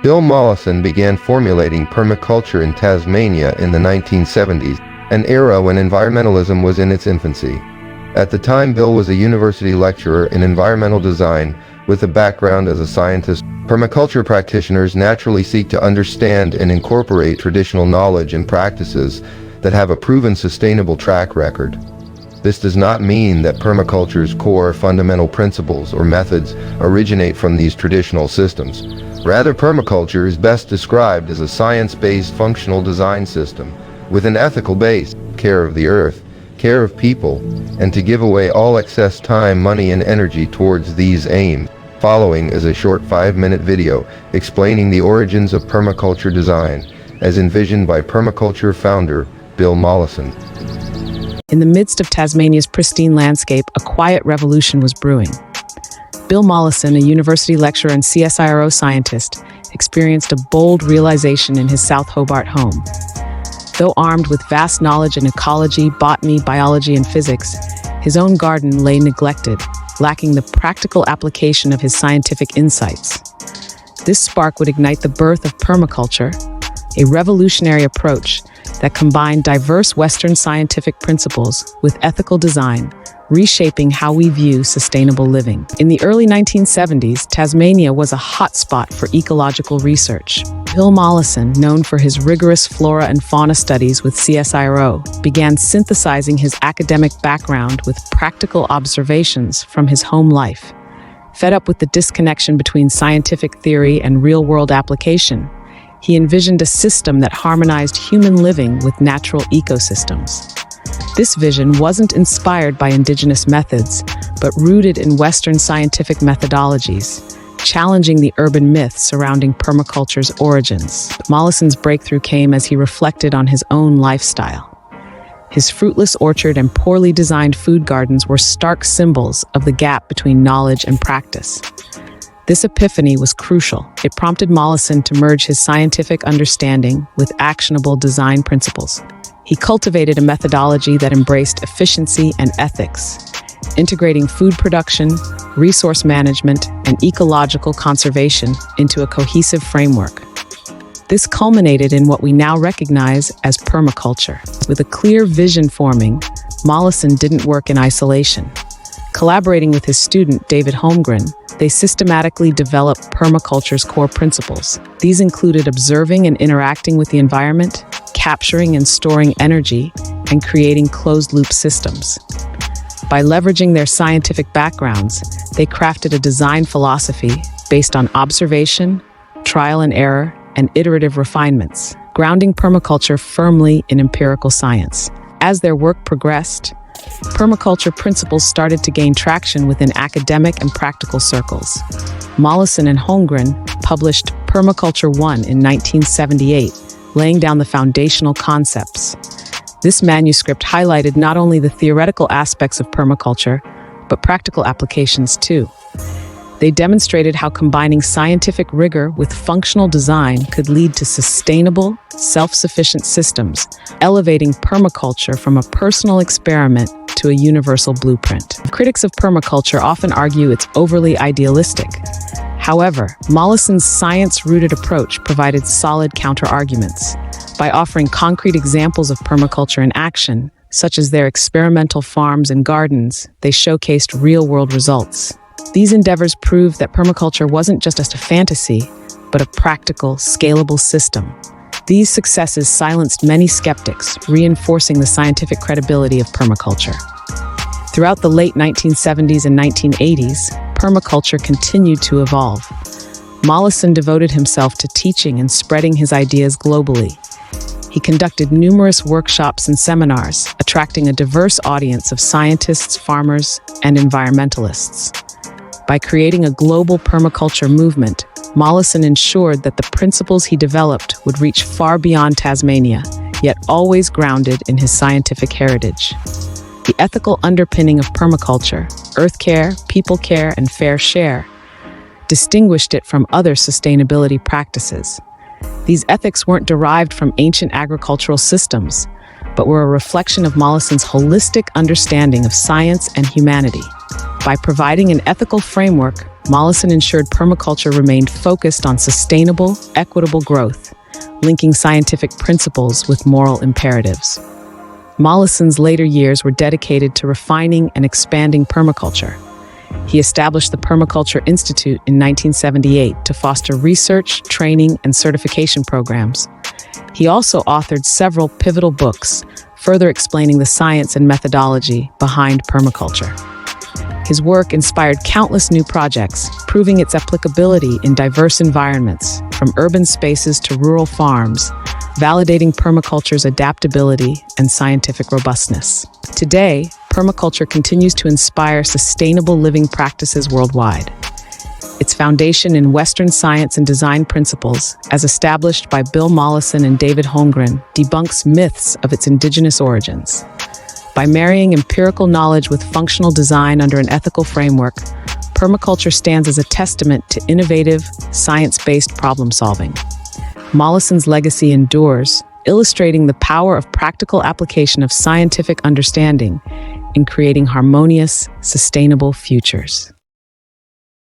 Bill Mollison began formulating permaculture in Tasmania in the 1970s, an era when environmentalism was in its infancy. At the time, Bill was a university lecturer in environmental design with a background as a scientist. Permaculture practitioners naturally seek to understand and incorporate traditional knowledge and practices that have a proven sustainable track record. This does not mean that permaculture's core fundamental principles or methods originate from these traditional systems. Rather, permaculture is best described as a science-based functional design system with an ethical base: care of the earth, care of people, and to give away all excess time, money, and energy towards these aims. Following is a short 5-minute video explaining the origins of permaculture design, as envisioned by permaculture founder Bill Mollison. In the midst of Tasmania's pristine landscape, a quiet revolution was brewing. Bill Mollison, a university lecturer and CSIRO scientist, experienced a bold realization in his South Hobart home. Though armed with vast knowledge in ecology, botany, biology, and physics, his own garden lay neglected, lacking the practical application of his scientific insights. This spark would ignite the birth of permaculture, a revolutionary approach that combined diverse Western scientific principles with ethical design, reshaping how we view sustainable living. In the early 1970s, Tasmania was a hotspot for ecological research. Bill Mollison, known for his rigorous flora and fauna studies with CSIRO, began synthesizing his academic background with practical observations from his home life. Fed up with the disconnection between scientific theory and real-world application, he envisioned a system that harmonized human living with natural ecosystems. This vision wasn't inspired by indigenous methods, but rooted in Western scientific methodologies, challenging the urban myth surrounding permaculture's origins. Mollison's breakthrough came as he reflected on his own lifestyle. His fruitless orchard and poorly designed food gardens were stark symbols of the gap between knowledge and practice. This epiphany was crucial. It prompted Mollison to merge his scientific understanding with actionable design principles. He cultivated a methodology that embraced efficiency and ethics, integrating food production, resource management, and ecological conservation into a cohesive framework. This culminated in what we now recognize as permaculture. With a clear vision forming, Mollison didn't work in isolation. Collaborating with his student, David Holmgren, they systematically developed permaculture's core principles. These included observing and interacting with the environment, capturing and storing energy, and creating closed-loop systems. By leveraging their scientific backgrounds, they crafted a design philosophy based on observation, trial and error, and iterative refinements, grounding permaculture firmly in empirical science. As their work progressed, permaculture principles started to gain traction within academic and practical circles. Mollison and Holmgren published Permaculture One in 1978, laying down the foundational concepts. This manuscript highlighted not only the theoretical aspects of permaculture, but practical applications too. They demonstrated how combining scientific rigor with functional design could lead to sustainable, self-sufficient systems, elevating permaculture from a personal experiment to a universal blueprint. Critics of permaculture often argue it's overly idealistic. However, Mollison's science-rooted approach provided solid counter-arguments. By offering concrete examples of permaculture in action, such as their experimental farms and gardens, they showcased real-world results. These endeavors proved that permaculture wasn't just a fantasy, but a practical, scalable system. These successes silenced many skeptics, reinforcing the scientific credibility of permaculture. Throughout the late 1970s and 1980s, permaculture continued to evolve. Mollison devoted himself to teaching and spreading his ideas globally. He conducted numerous workshops and seminars, attracting a diverse audience of scientists, farmers, and environmentalists. By creating a global permaculture movement, Mollison ensured that the principles he developed would reach far beyond Tasmania, yet always grounded in his scientific heritage. The ethical underpinning of permaculture, earth care, people care, and fair share, distinguished it from other sustainability practices. These ethics weren't derived from ancient agricultural systems, but were a reflection of Mollison's holistic understanding of science and humanity. By providing an ethical framework, Mollison ensured permaculture remained focused on sustainable, equitable growth, linking scientific principles with moral imperatives. Mollison's later years were dedicated to refining and expanding permaculture. He established the Permaculture Institute in 1978 to foster research, training, and certification programs. He also authored several pivotal books, further explaining the science and methodology behind permaculture. His work inspired countless new projects, proving its applicability in diverse environments, from urban spaces to rural farms, validating permaculture's adaptability and scientific robustness. Today, permaculture continues to inspire sustainable living practices worldwide. Its foundation in Western science and design principles, as established by Bill Mollison and David Holmgren, debunks myths of its indigenous origins. By marrying empirical knowledge with functional design under an ethical framework, permaculture stands as a testament to innovative, science-based problem-solving. Mollison's legacy endures, illustrating the power of practical application of scientific understanding in creating harmonious, sustainable futures.